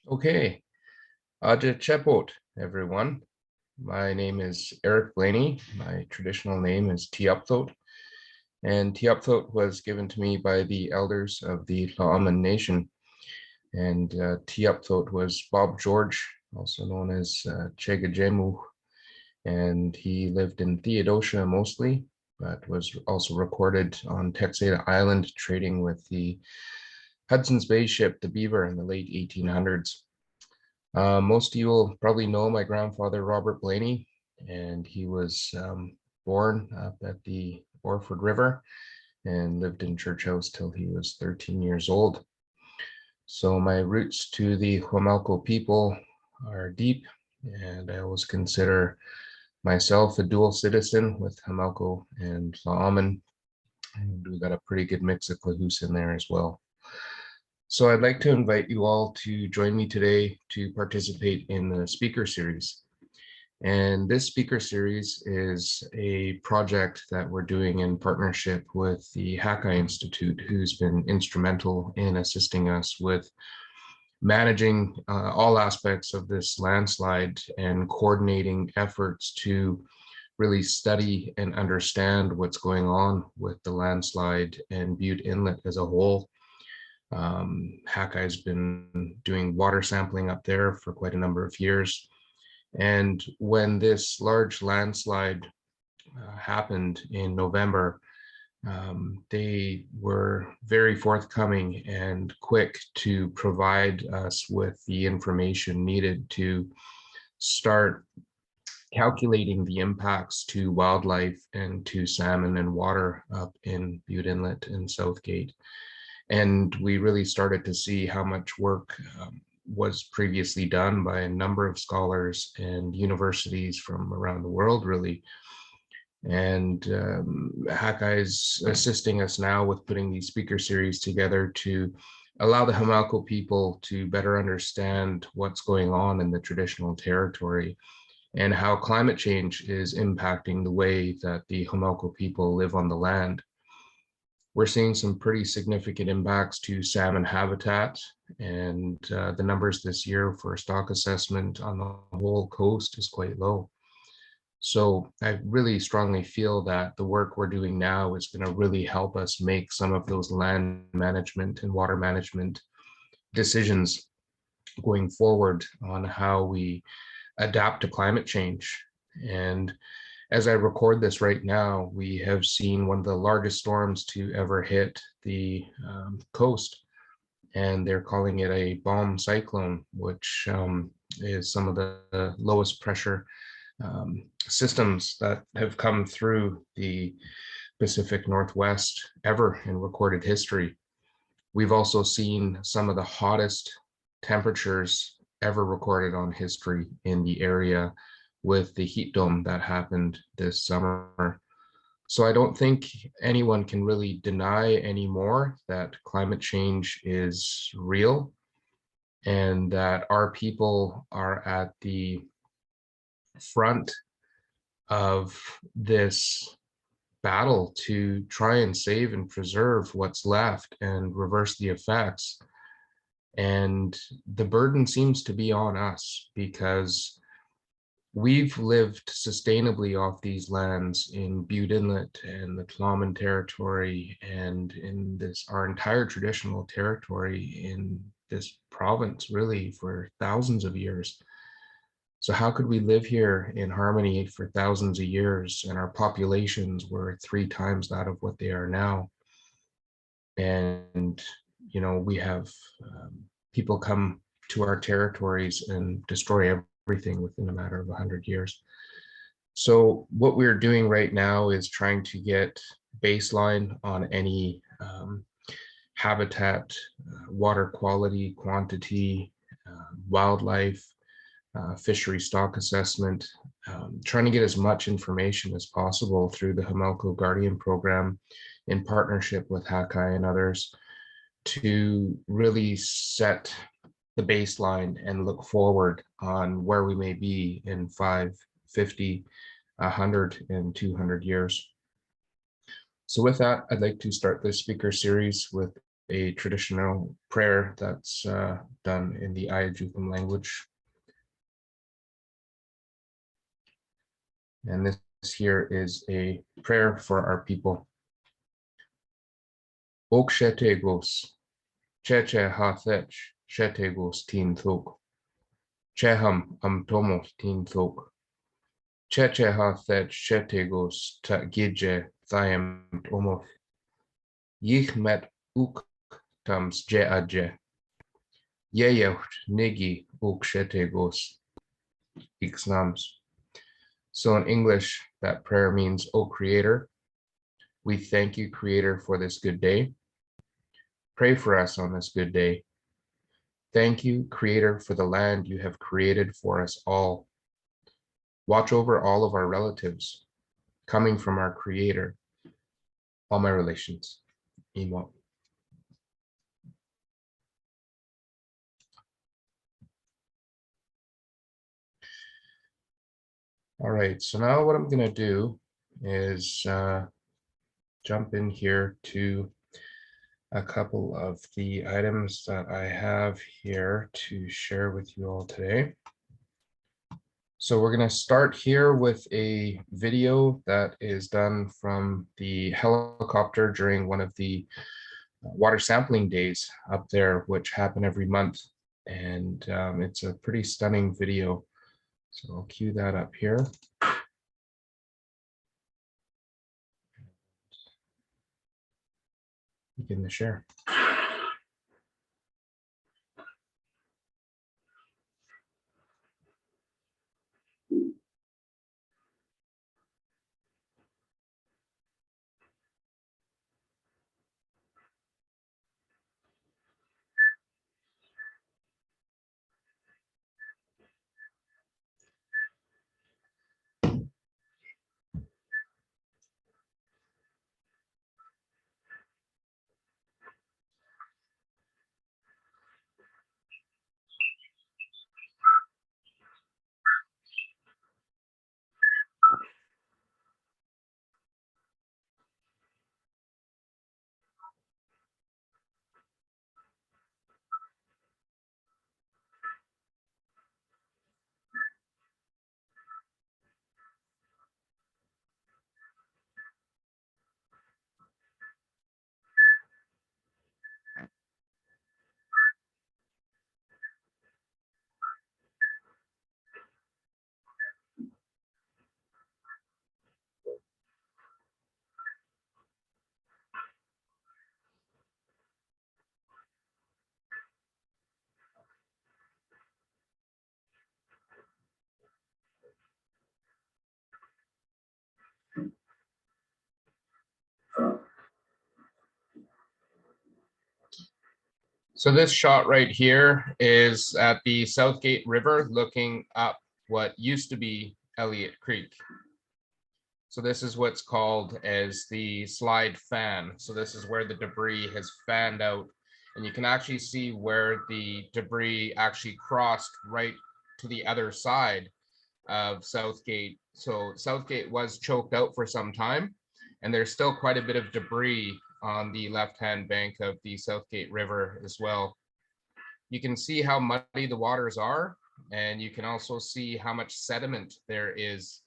Okay, Adaptation, everyone. My name is Erik Blaney. My traditional name is Tiapthot, and Tiapthot was given to me by the elders of the Tla'amin Nation. And Tiapthot was Bob George, also known as Chegajemu, and he lived in Theodosia mostly, but was also recorded on Texada Island trading with the Hudson's Bay ship, the Beaver, in the late 1800s. Most of you will probably know my grandfather, Robert Blaney, and he was born up at the Orford River and lived in Church House till he was 13 years old. So my roots to the Homalco people are deep, and I always consider myself a dual citizen with Homalco and Tla'amin, and we got a pretty good mix of Klahus in there as well. So I'd like to invite you all to join me today to participate in the speaker series. And this speaker series is a project that we're doing in partnership with the Haka Institute, who's been instrumental in assisting us with managing all aspects of this landslide and coordinating efforts to really study and understand what's going on with the landslide and Bute Inlet as a whole. Haka has been doing water sampling up there for quite a number of years. And when this large landslide happened in November, they were very forthcoming and quick to provide us with the information needed to start calculating the impacts to wildlife and to salmon and water up in Bute Inlet and Southgate. And we really started to see how much work was previously done by a number of scholars and universities from around the world, really. And Haka is assisting us now with putting these speaker series together to allow the Homalco people to better understand what's going on in the traditional territory and how climate change is impacting the way that the Homalco people live on the land. We're seeing some pretty significant impacts to salmon habitat, and the numbers this year for stock assessment on the whole coast is quite low. So I really strongly feel that the work we're doing now is going to really help us make some of those land management and water management decisions going forward on how we adapt to climate change. And as I record this right now, we have seen one of the largest storms to ever hit the coast, and they're calling it a bomb cyclone, which is some of the lowest pressure systems that have come through the Pacific Northwest ever in recorded history. We've also seen some of the hottest temperatures ever recorded on history in the area with the heat dome that happened this summer. So I don't think anyone can really deny anymore that climate change is real and that our people are at the front of this battle to try and save and preserve what's left and reverse the effects. And the burden seems to be on us because we've lived sustainably off these lands in Bute Inlet and the Tla'amin territory and in this our entire traditional territory in this province really for thousands of years. So how could we live here in harmony for thousands of years and our populations were 3 times that of what they are now? And, you know, we have people come to our territories and destroy everything within a matter of 100 years. So what we're doing right now is trying to get baseline on any habitat, water quality, quantity, wildlife, fishery stock assessment, trying to get as much information as possible through the Homalco Guardian program in partnership with Haka and others to really set the baseline and look forward on where we may be in 5, 50, 100, and 200 years. So with that, I'd like to start this speaker series with a traditional prayer that's done in the Ayajukum language. And this here is a prayer for our people. Ok shetegos, cheche hathech, shetegos tin thok, cheham tomos tin thok, cheche hathech shetegos ta gidje thiam omoth, yich met uk tams je adje, yeyocht nigi ok shetegos, ixnams. So in English, that prayer means, O Creator, we thank you, Creator, for this good day. Pray for us on this good day. Thank you, Creator, for the land you have created for us all. Watch over all of our relatives coming from our Creator. All my relations. Emo. All right, so now what I'm going to do is jump in here to a couple of the items that I have here to share with you all today. So we're going to start here with a video that is done from the helicopter during one of the water sampling days up there, which happen every month. And it's a pretty stunning video. So I'll cue that up here. Begin to share. So this shot right here is at the Southgate River looking up what used to be Elliot Creek. So this is what's called as the slide fan. So this is where the debris has fanned out, and you can actually see where the debris actually crossed right to the other side of Southgate. So Southgate was choked out for some time, and there's still quite a bit of debris on the left-hand bank of the Southgate River as well. You can see how muddy the waters are, and you can also see how much sediment there is.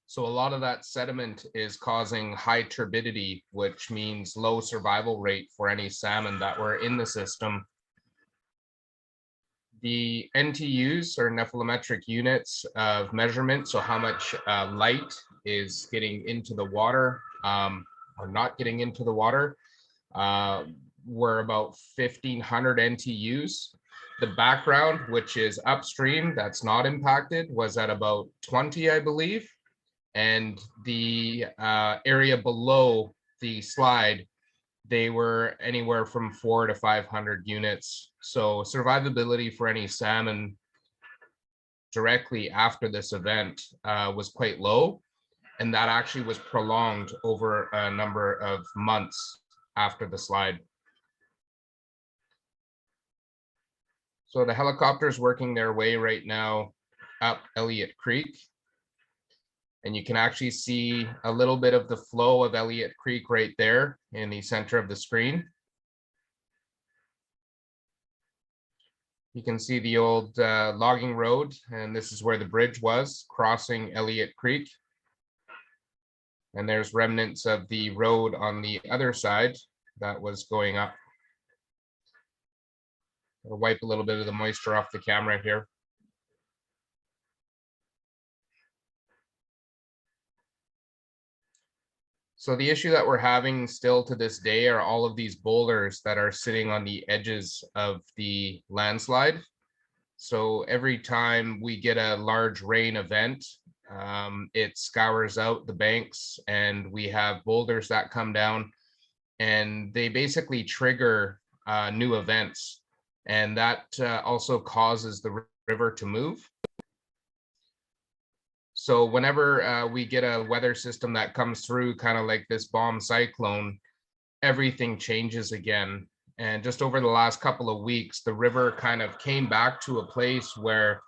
So a lot of that sediment is causing high turbidity, which means low survival rate for any salmon that were in the system. The NTUs are nephelometric units of measurement, so how much light is getting into the water or not getting into the water, were about 1,500 NTUs. The background, which is upstream, that's not impacted, was at about 20, I believe. And the area below the slide, they were anywhere from 400 to 500 units. So survivability for any salmon directly after this event was quite low. And that actually was prolonged over a number of months after the slide. So the helicopters working their way right now up Elliot Creek. And you can actually see a little bit of the flow of Elliot Creek right there in the center of the screen. You can see the old logging road, and this is where the bridge was, crossing Elliot Creek. And there's remnants of the road on the other side that was going up. I'll wipe a little bit of the moisture off the camera here. So the issue that we're having still to this day are all of these boulders that are sitting on the edges of the landslide. So every time we get a large rain event, it scours out the banks, and we have boulders that come down, and they basically trigger new events. And that also causes the river to move. So whenever we get a weather system that comes through, kind of like this bomb cyclone, everything changes again. And just over the last couple of weeks, the river kind of came back to a place where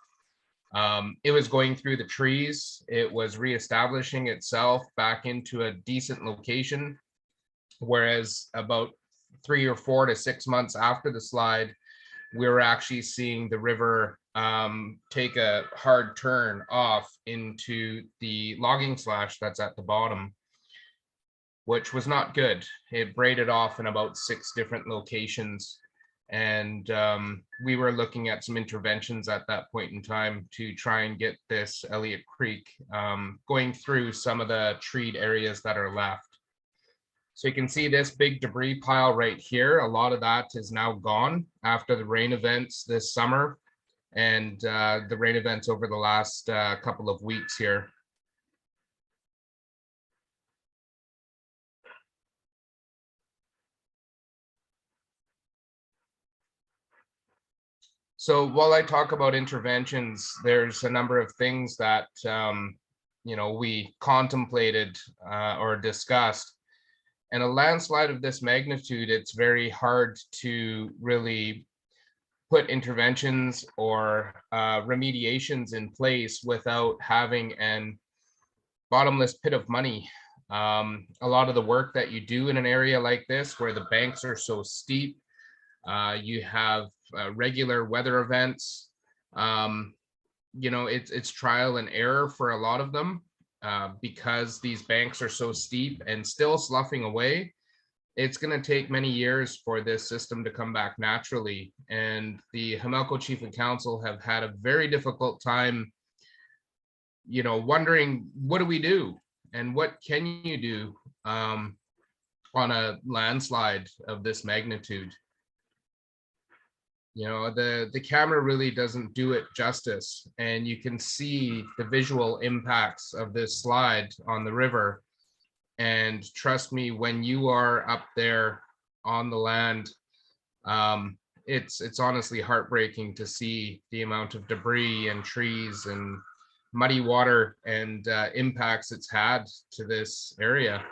it was going through the trees. It was reestablishing itself back into a decent location. Whereas about 3 or 4 to 6 months after the slide, we were actually seeing the river take a hard turn off into the logging slash that's at the bottom, which was not good. It braided off in about 6 different locations. And we were looking at some interventions at that point in time to try and get this Elliot Creek going through some of the treed areas that are left. So you can see this big debris pile right here. A lot of that is now gone after the rain events this summer and the rain events over the last couple of weeks here. So while I talk about interventions, there's a number of things that we contemplated or discussed. And a landslide of this magnitude, it's very hard to really put interventions or remediations in place without having an bottomless pit of money. A lot of the work that you do in an area like this, where the banks are so steep, you have regular weather events. It's trial and error for a lot of them. Because these banks are so steep and still sloughing away, it's going to take many years for this system to come back naturally. And the Homalco Chief and Council have had a very difficult time, wondering, what do we do? And what can you do on a landslide of this magnitude? The camera really doesn't do it justice, and you can see the visual impacts of this slide on the river. And trust me, when you are up there on the land, it's honestly heartbreaking to see the amount of debris and trees and muddy water and impacts it's had to this area.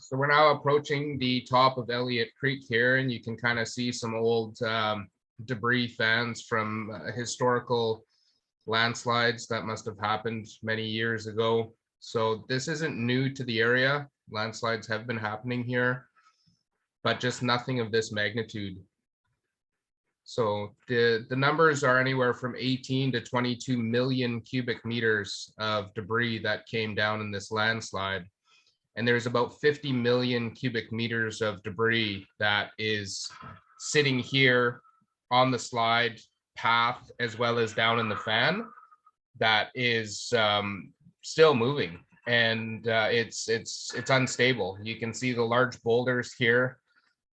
So we're now approaching the top of Elliot Creek here, and you can kind of see some old debris fans from historical landslides that must have happened many years ago. So this isn't new to the area. Landslides have been happening here, but just nothing of this magnitude. So the numbers are anywhere from 18 to 22 million cubic meters of debris that came down in this landslide. And there's about 50 million cubic meters of debris that is sitting here on the slide path, as well as down in the fan, that is still moving. And it's unstable. You can see the large boulders here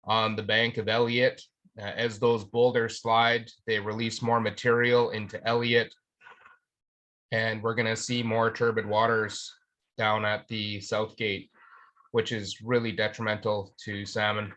on the bank of Elliot. As those boulders slide, they release more material into Elliot. And we're going to see more turbid waters down at the south gate, which is really detrimental to salmon.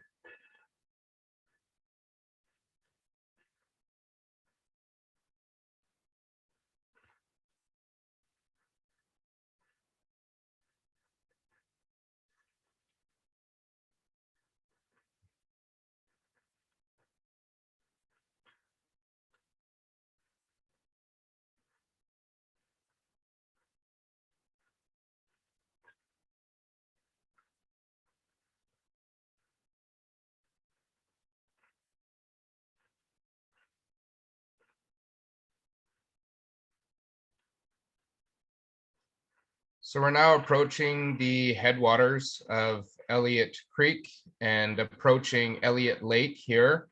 So we're now approaching the headwaters of Elliot Creek and approaching Elliot Lake here.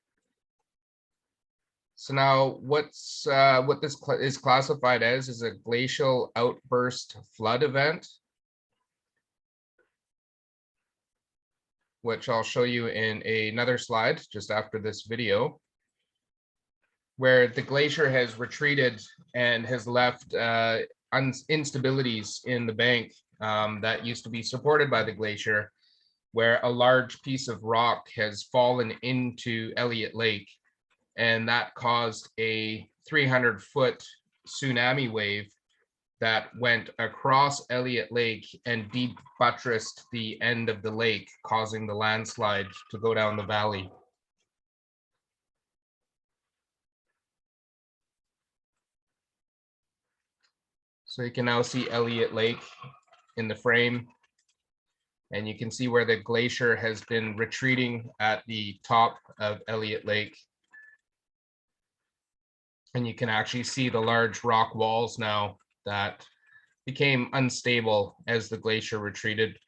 So now what this is classified as is a glacial outburst flood event, which I'll show you in another slide just after this video, where the glacier has retreated and has left instabilities in the bank that used to be supported by the glacier, where a large piece of rock has fallen into Elliot Lake, and that caused a 300-foot tsunami wave that went across Elliot Lake and deep buttressed the end of the lake, causing the landslide to go down the valley. So you can now see Elliot Lake in the frame, and you can see where the glacier has been retreating at the top of Elliot Lake. And you can actually see the large rock walls now that became unstable as the glacier retreated.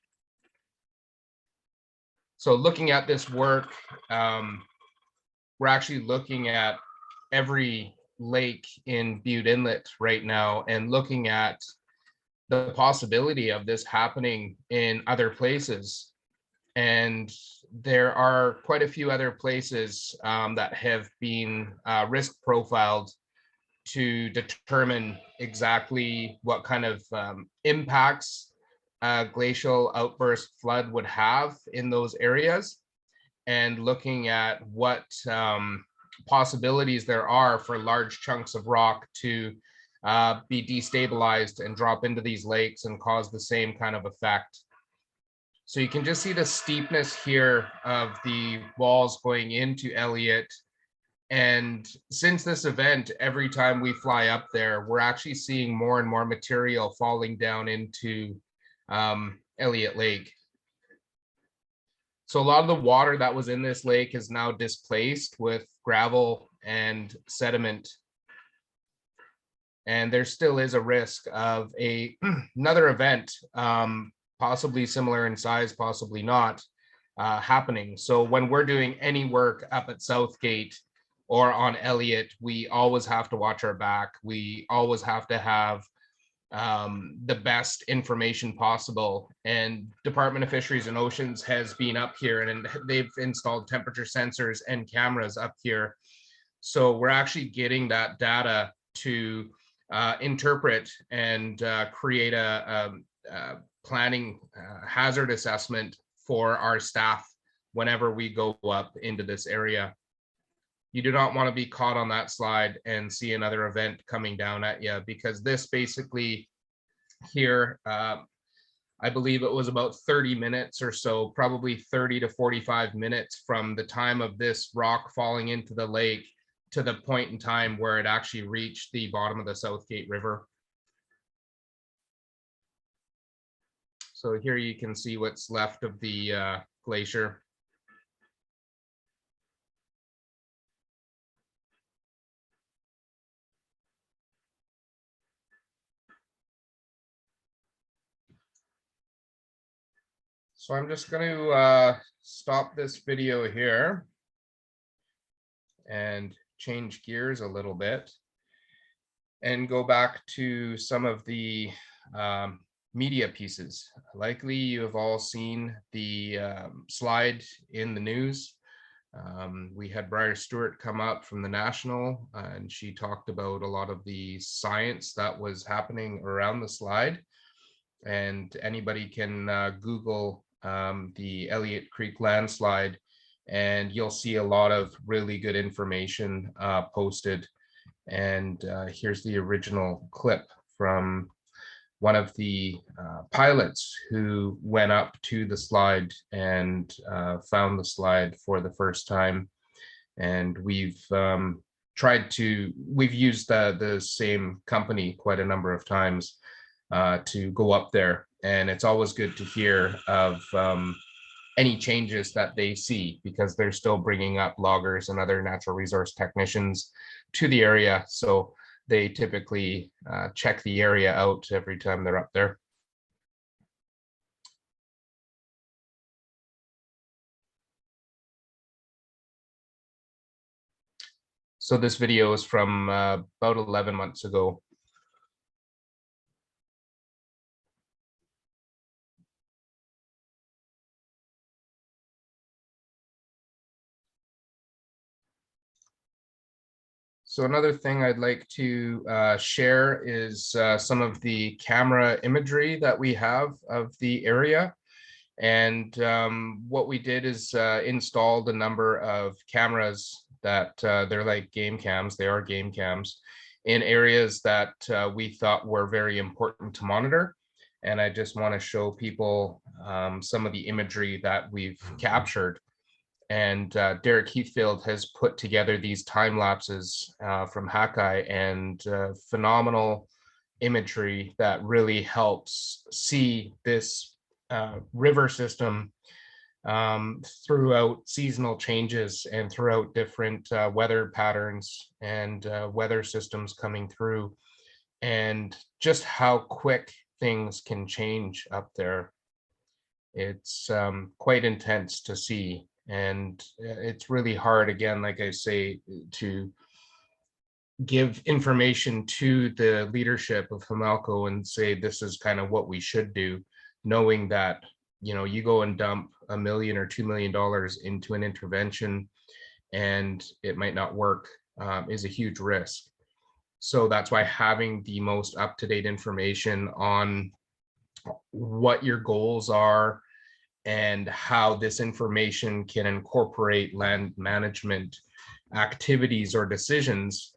So looking at this work, we're actually looking at every lake in Bute Inlet right now and looking at the possibility of this happening in other places. And there are quite a few other places that have been risk profiled to determine exactly what kind of impacts glacial outburst flood would have in those areas, and looking at what possibilities there are for large chunks of rock to be destabilized and drop into these lakes and cause the same kind of effect. So you can just see the steepness here of the walls going into Elliot. And since this event, every time we fly up there, we're actually seeing more and more material falling down into Elliot Lake. So a lot of the water that was in this lake is now displaced with gravel and sediment. And there still is a risk of another event, possibly similar in size, possibly not, happening. So when we're doing any work up at Southgate or on Elliot, we always have to watch our back. We always have to have the best information possible. And Department of Fisheries and Oceans has been up here and they've installed temperature sensors and cameras up here. So we're actually getting that data to interpret and create a planning hazard assessment for our staff whenever we go up into this area. You do not want to be caught on that slide and see another event coming down at you, because this basically here, I believe it was about 30 minutes or so, probably 30 to 45 minutes from the time of this rock falling into the lake to the point in time where it actually reached the bottom of the Southgate River. So here you can see what's left of the glacier. So I'm just going to stop this video here and change gears a little bit and go back to some of the media pieces. Likely you have all seen the slide in the news. We had Briar Stewart come up from the National, and she talked about a lot of the science that was happening around the slide. And anybody can Google the Elliot Creek landslide, and you'll see a lot of really good information posted. And here's the original clip from one of the pilots who went up to the slide and found the slide for the first time. And we've used the same company quite a number of times to go up there. And it's always good to hear of any changes that they see, because they're still bringing up loggers and other natural resource technicians to the area. So they typically check the area out every time they're up there. So this video is from about 11 months ago. So another thing I'd like to share is some of the camera imagery that we have of the area. And what we did is installed a number of cameras that they're like game cams, they are game cams, in areas that we thought were very important to monitor. And I just want to show people some of the imagery that we've captured. And Derek Heathfield has put together these time lapses from Hakai, and phenomenal imagery that really helps see this river system throughout seasonal changes and throughout different weather patterns and weather systems coming through, and just how quick things can change up there. It's quite intense to see, and it's really hard, again, like I say, to give information to the leadership of Homalco and say this is kind of what we should do, knowing that, you know, you go and dump $1 million or $2 million into an intervention and it might not work, is a huge risk. So that's why having the most up-to-date information on what your goals are and how this information can incorporate land management activities or decisions,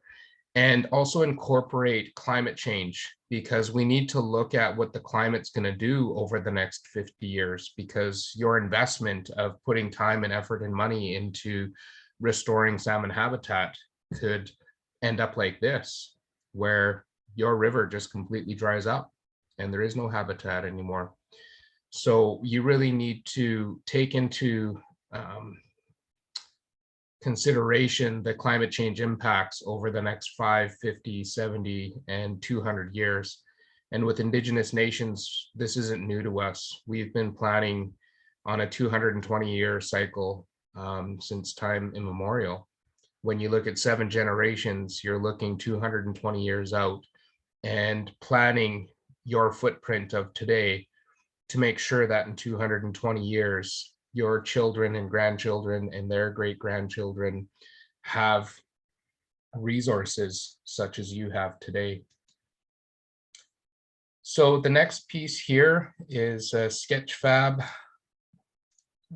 and also incorporate climate change, because we need to look at what the climate's going to do over the next 50 years, because your investment of putting time and effort and money into restoring salmon habitat could end up like this, where your river just completely dries up and there is no habitat anymore. So you really need to take into consideration the climate change impacts over the next 5, 50, 70, and 200 years. And with Indigenous nations, this isn't new to us. We've been planning on a 220-year cycle since time immemorial. When you look at 7 generations, you're looking 220 years out and planning your footprint of today to make sure that in 220 years, your children and grandchildren and their great-grandchildren have resources such as you have today. So the next piece here is a sketch fab.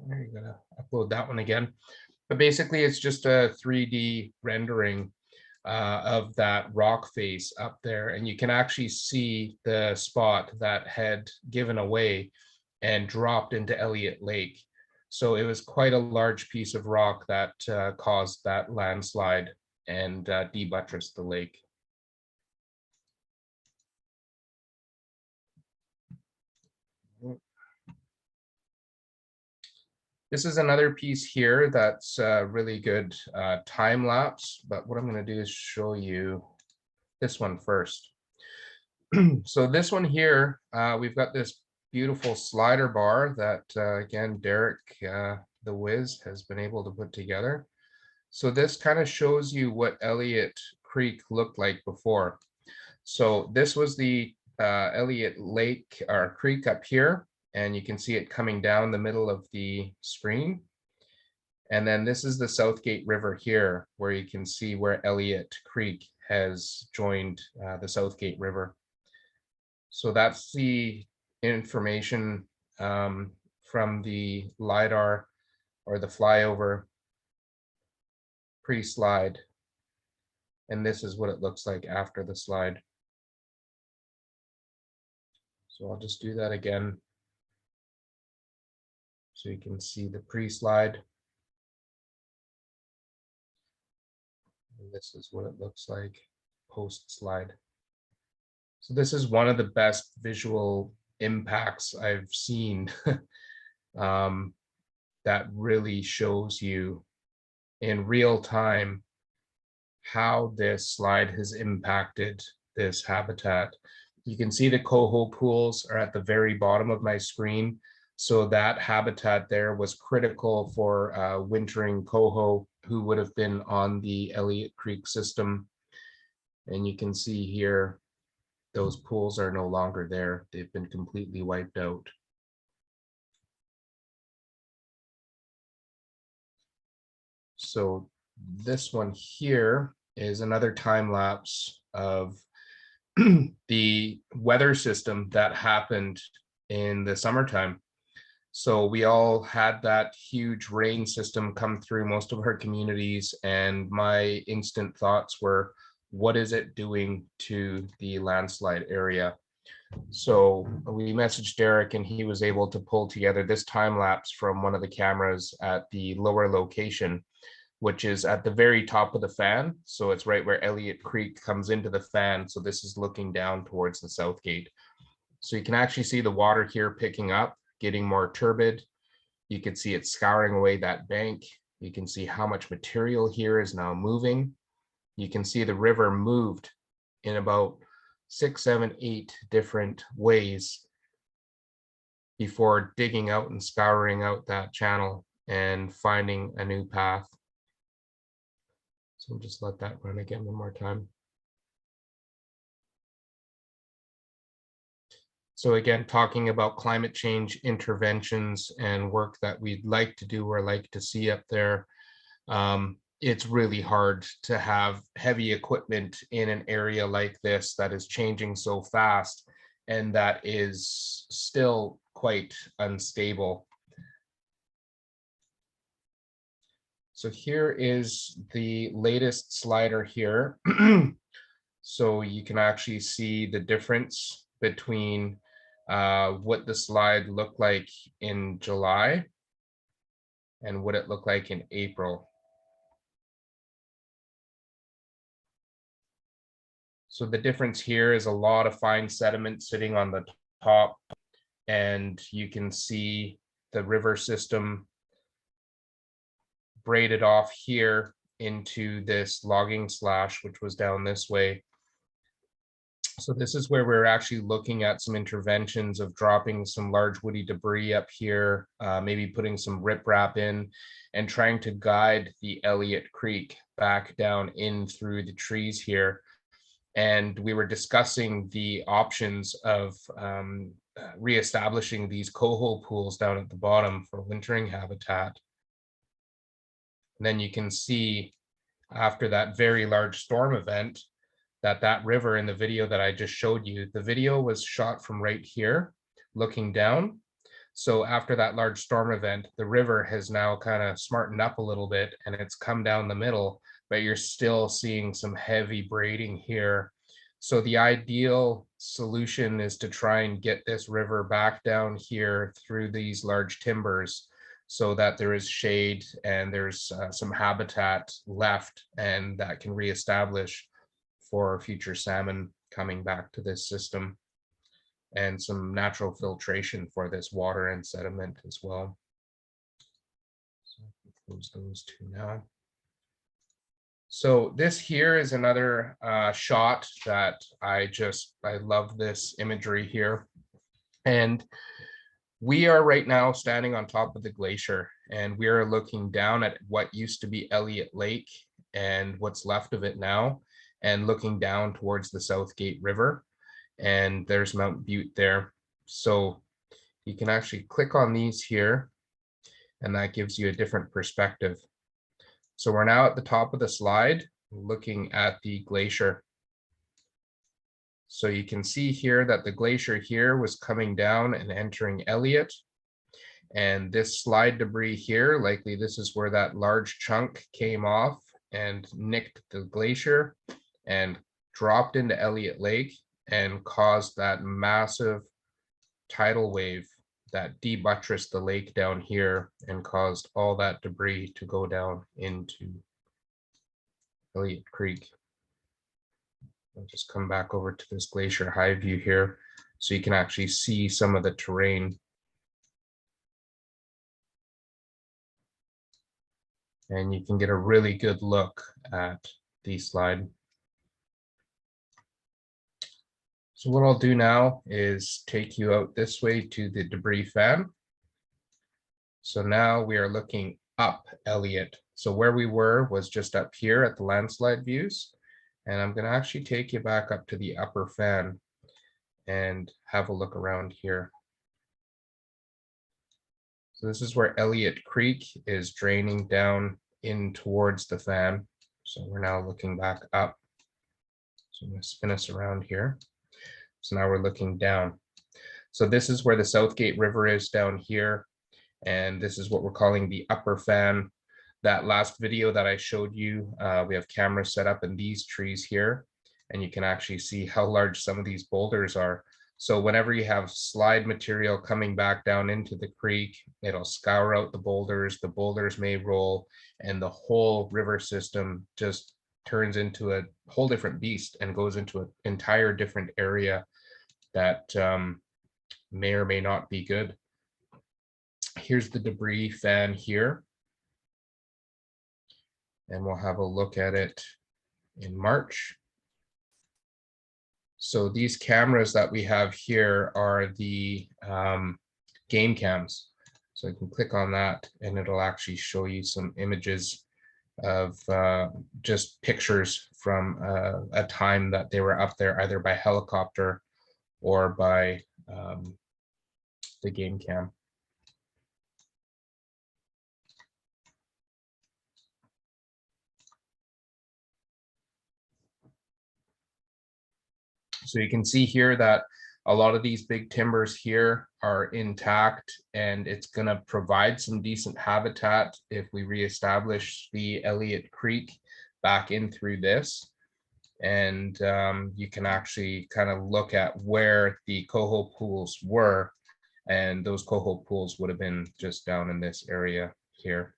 You're gonna upload that one again. But basically it's just a 3D rendering of that rock face up there, and you can actually see the spot that had given away and dropped into Elliot Lake. So it was quite a large piece of rock that caused that landslide and debuttressed the lake. This is another piece here that's really good time lapse, but what I'm going to do is show you this one first. So this one here, we've got this beautiful slider bar that again, Derek, the Wiz, has been able to put together. So this kind of shows you what Elliot Creek looked like before. So this was the Elliot Lake or Creek up here, and you can see it coming down the middle of the screen. And then this is the Southgate River here, where you can see where Elliot Creek has joined the Southgate River. So that's the information from the LiDAR or the flyover pre-slide. And this is what it looks like after the slide. So I'll just do that again, so you can see the pre-slide. And this is what it looks like post-slide. So this is one of the best visual impacts I've seen that really shows you in real time how this slide has impacted this habitat. You can see the coho pools are at the very bottom of my screen. So that habitat there was critical for wintering coho, who would have been on the Elliot Creek system. And you can see here, those pools are no longer there. They've been completely wiped out. So this one here is another time lapse of the weather system that happened in the summertime. So we all had that huge rain system come through most of our communities, and my instant thoughts were, what is it doing to the landslide area? So we messaged Derek, and he was able to pull together this time lapse from one of the cameras at the lower location, which is at the very top of the fan. So it's right where Elliot Creek comes into the fan. So this is looking down towards the south gate. So you can actually see the water here picking up, getting more turbid. You can see it scouring away that bank. You can see how much material here is now moving. You can see the river moved in about 6, 7, 8 different ways before digging out and scouring out that channel and finding a new path. So just let that run again one more time. So again, talking about climate change interventions and work that we'd like to do or like to see up there. It's really hard to have heavy equipment in an area like this that is changing so fast and that is still quite unstable. So here is the latest slider here. So you can actually see the difference between what the slide looked like in July and what it looked like in April. So the difference here is a lot of fine sediment sitting on the top, and you can see the river system braided off here into this logging slash, which was down this way. So this is where we're actually looking at some interventions of dropping some large woody debris up here, maybe putting some riprap in and trying to guide the Elliot Creek back down in through the trees here. And we were discussing the options of reestablishing these coho pools down at the bottom for wintering habitat. And then you can see after that very large storm event that river in the video that I just showed you, the video was shot from right here looking down. So after that large storm event, the river has now kind of smartened up a little bit and it's come down the middle, but you're still seeing some heavy braiding here. So the ideal solution is to try and get this river back down here through these large timbers so that there is shade and there's some habitat left and that can reestablish for future salmon coming back to this system, and some natural filtration for this water and sediment as well. So I can close those two now. So this here is another shot that I love this imagery here. And we are right now standing on top of the glacier, and we are looking down at what used to be Elliot Lake and what's left of it now, and looking down towards the Southgate River, and there's Mount Bute there. So you can actually click on these here, and that gives you a different perspective. So we're now at the top of the slide, looking at the glacier. So you can see here that the glacier here was coming down and entering Elliot. And this slide debris here, likely this is where that large chunk came off and nicked the glacier and dropped into Elliot Lake and caused that massive tidal wave that debuttressed the lake down here and caused all that debris to go down into Elliot Creek. I'll just come back over to this glacier high view here so you can actually see some of the terrain. And you can get a really good look at the slide. So what I'll do now is take you out this way to the debris fan. So now we are looking up Elliot. So where we were was just up here at the landslide views. And I'm going to actually take you back up to the upper fan and have a look around here. So this is where Elliot Creek is draining down in towards the fan. So we're now looking back up. So I'm going to spin us around here. So now we're looking down. So this is where the Southgate River is down here. And this is what we're calling the upper fan. That last video that I showed you, we have cameras set up in these trees here, and you can actually see how large some of these boulders are. So whenever you have slide material coming back down into the creek, it'll scour out the boulders may roll, and the whole river system just turns into a whole different beast and goes into an entire different area that may or may not be good. Here's the debris fan here, and we'll have a look at it in March. So these cameras that we have here are the game cams. So you can click on that and it'll actually show you some images of just pictures from a time that they were up there, either by helicopter or by the game cam. So you can see here that a lot of these big timbers here are intact, and it's going to provide some decent habitat if we reestablish the Elliot Creek back in through this. And you can actually kind of look at where the coho pools were, and those coho pools would have been just down in this area here.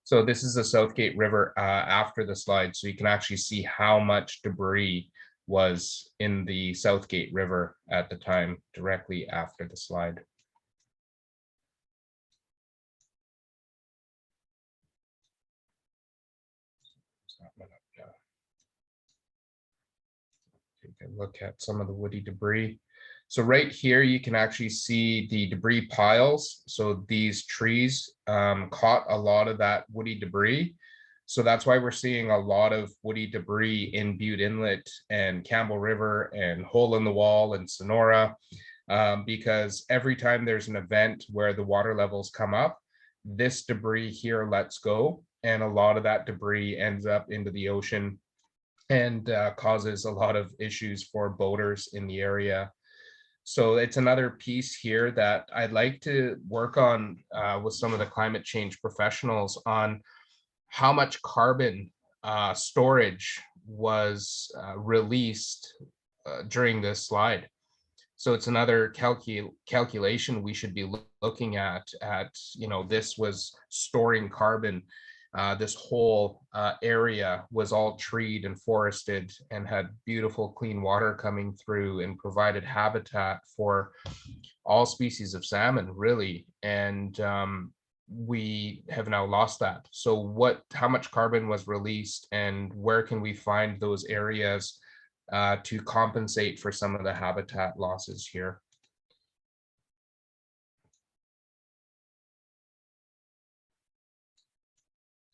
So this is the Southgate River after the slide, so you can actually see how much debris was in the Southgate River at the time directly after the slide. Take a look at some of the woody debris. So right here, you can actually see the debris piles. So these trees caught a lot of that woody debris. So that's why we're seeing a lot of woody debris in Bute Inlet and Campbell River and Hole in the Wall and Sonora, because every time there's an event where the water levels come up, this debris here lets go, and a lot of that debris ends up into the ocean and causes a lot of issues for boaters in the area. So it's another piece here that I'd like to work on with some of the climate change professionals on how much carbon storage was released during this slide. So it's another calculation we should be looking at, you know, this was storing carbon. This whole area was all treed and forested and had beautiful clean water coming through and provided habitat for all species of salmon, really. And we have now lost that. So how much carbon was released, and where can we find those areas to compensate for some of the habitat losses here?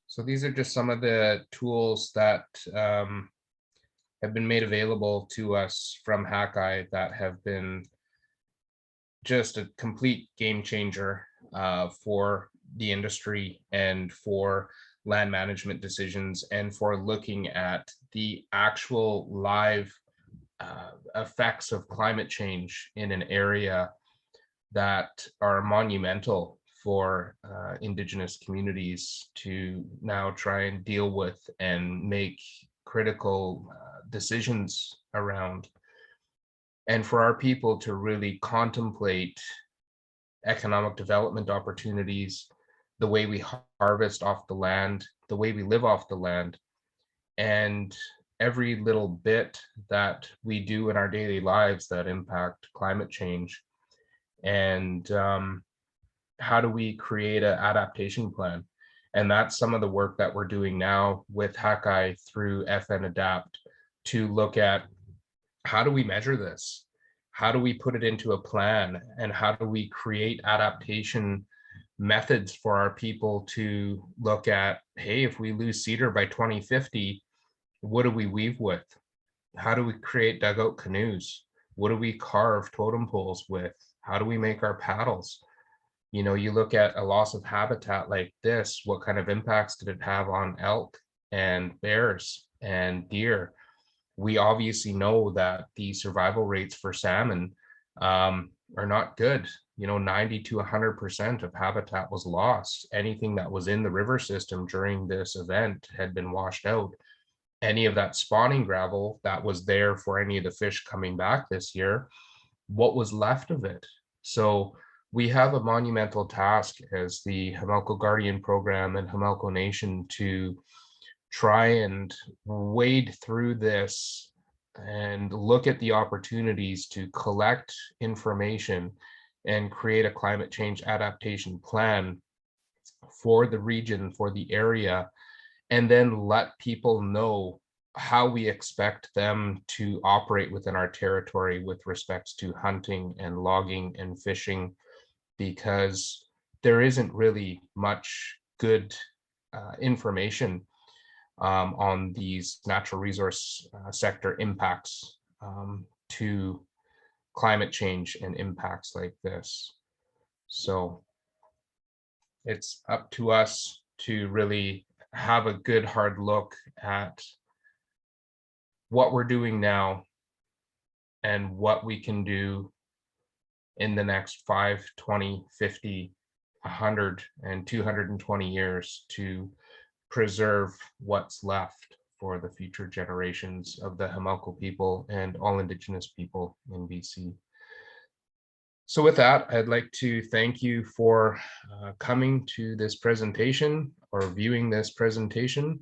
So these are just some of the tools that have been made available to us from Hackeye that have been just a complete game changer for the industry and for land management decisions, and for looking at the actual live effects of climate change in an area that are monumental for Indigenous communities to now try and deal with and make critical decisions around, and for our people to really contemplate economic development opportunities, the way we harvest off the land, the way we live off the land, and every little bit that we do in our daily lives that impact climate change. And how do we create an adaptation plan? And that's some of the work that we're doing now with Hackeye through FN Adapt, to look at how do we measure this? how do we put it into a plan, and how do we create adaptation methods for our people to look at, hey, if we lose cedar by 2050, what do we weave with? How do we create dugout canoes? What do we carve totem poles with? How do we make our paddles? You know, you look at a loss of habitat like this, what kind of impacts did it have on elk and bears and deer? We obviously know that the survival rates for salmon are not good. You know, 90 to 100% of habitat was lost. Anything that was in the river system during this event had been washed out. Any of that spawning gravel that was there for any of the fish coming back this year, what was left of it? So we have a monumental task as the Homalco Guardian Program and Homalco Nation to try and wade through this and look at the opportunities to collect information and create a climate change adaptation plan for the region, for the area, and then let people know how we expect them to operate within our territory with respects to hunting and logging and fishing, because there isn't really much good information on these natural resource sector impacts to climate change and impacts like this. So it's up to us to really have a good hard look at what we're doing now and what we can do in the next 5, 20, 50, 100, and 220 years to preserve what's left for the future generations of the Homalco people and all Indigenous people in BC. So with that, I'd like to thank you for coming to this presentation or viewing this presentation.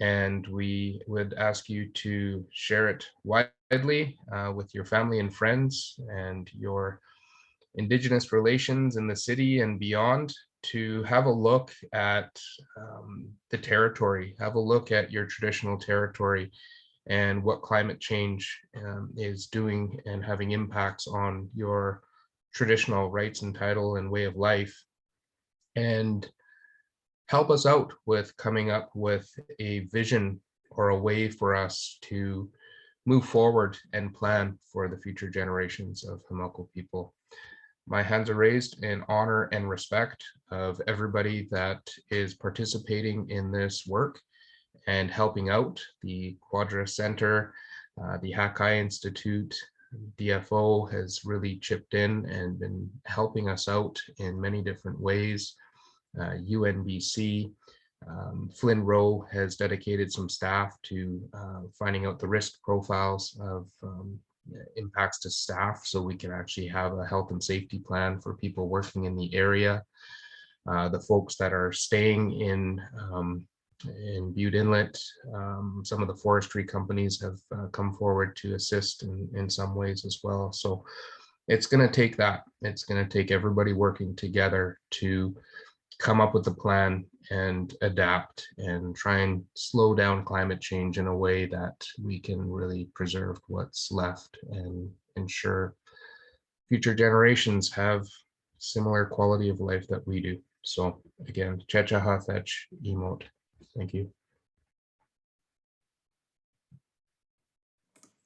And we would ask you to share it widely with your family and friends and your Indigenous relations in the city and beyond, to have a look at the territory, have a look at your traditional territory and what climate change is doing and having impacts on your traditional rights and title and way of life, and help us out with coming up with a vision or a way for us to move forward and plan for the future generations of Homalco people. My hands are raised in honor and respect of everybody that is participating in this work and helping out. The Quadra Center, the Hakai Institute, DFO has really chipped in and been helping us out in many different ways. UNBC, Flynn Rowe has dedicated some staff to finding out the risk profiles of impacts to staff, so we can actually have a health and safety plan for people working in the area. The folks that are staying in Bute Inlet, some of the forestry companies have come forward to assist in some ways as well. So it's going to take that. It's going to take everybody working together to come up with a plan and adapt and try and slow down climate change in a way that we can really preserve what's left and ensure future generations have similar quality of life that we do. So again, Checha Hathech Emot. Thank you.